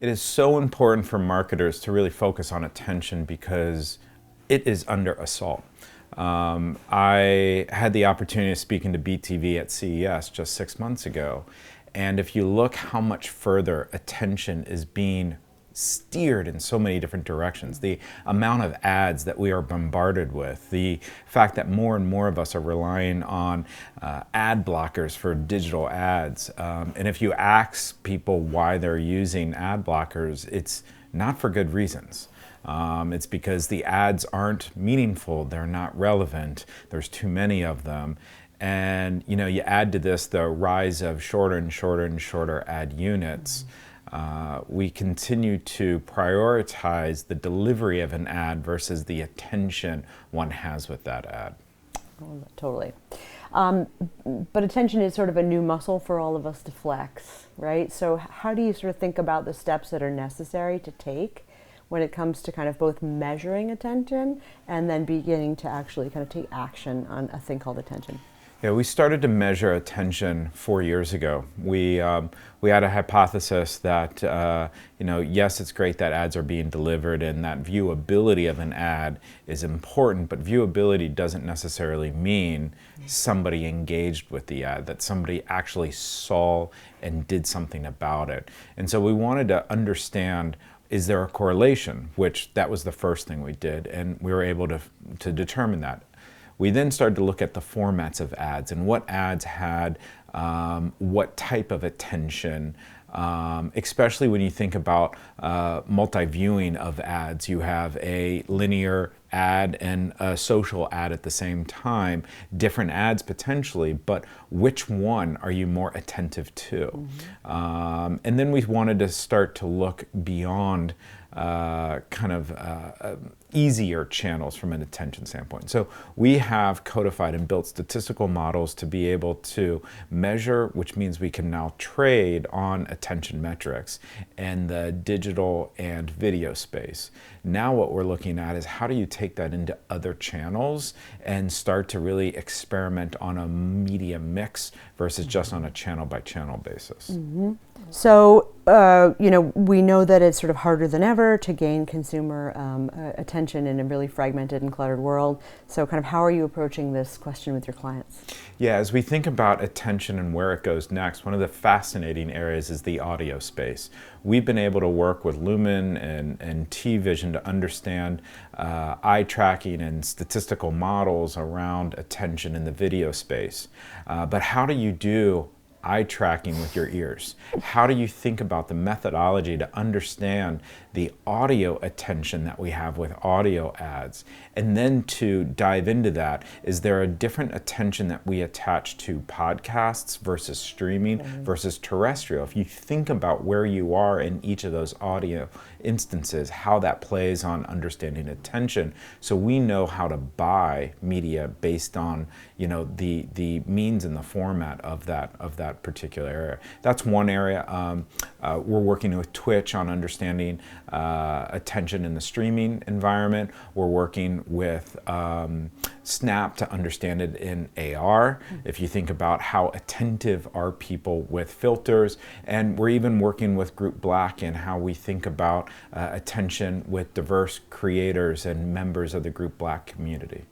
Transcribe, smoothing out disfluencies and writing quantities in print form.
It is so important for marketers to really focus on attention because it is under assault. I had the opportunity of speaking to BTV at CES just 6 months ago, and if you look how much further attention is being steered in so many different directions, the amount of ads that we are bombarded with, the fact that more and more of us are relying on ad blockers for digital ads, and if you ask people why they're using ad blockers, it's not for good reasons. It's because the ads aren't meaningful, they're not relevant, there's too many of them. And you add to this the rise of shorter and shorter and shorter ad units. We continue to prioritize the delivery of an ad versus the attention one has with that ad. Oh, totally. But attention is sort of a new muscle for all of us to flex, right? So how do you sort of think about the steps that are necessary to take when it comes to kind of both measuring attention and then beginning to actually kind of take action on a thing called attention? Yeah, we started to measure attention 4 years ago. We had a hypothesis that yes, it's great that ads are being delivered and that viewability of an ad is important, but viewability doesn't necessarily mean somebody engaged with the ad, that somebody actually saw and did something about it. And so we wanted to understand, is there a correlation? Which that was the first thing we did, and we were able to determine that. We then started to look at the formats of ads and what ads had what type of attention, especially when you think about multi-viewing of ads. You have a linear ad and a social ad at the same time, different ads potentially, but which one are you more attentive to? And then we wanted to start to look beyond easier channels from an attention standpoint. So we have codified and built statistical models to be able to measure, which means we can now trade on attention metrics in the digital and video space. Now what we're looking at is how do you take that into other channels and start to really experiment on a media mix versus just on a channel by channel basis. So, we know that it's sort of harder than ever to gain consumer attention in a really fragmented and cluttered world. So kind of how are you approaching this question with your clients? Yeah, as we think about attention and where it goes next, one of the fascinating areas is the audio space. We've been able to work with Lumen and T-Vision to understand eye tracking and statistical models around attention in the video space. But how do you do eye tracking with your ears? How do you think about the methodology to understand the audio attention that we have with audio ads? And then to dive into that, is there a different attention that we attach to podcasts versus streaming versus terrestrial? If you think about where you are in each of those audio instances, how that plays on understanding attention, so we know how to buy media based on the means and the format of that particular area. That's one area. We're working with Twitch on understanding attention in the streaming environment. We're working with Snap to understand it in AR. If you think about how attentive are people with filters, and we're even working with Group Black and how we think about attention with diverse creators and members of the Group Black community.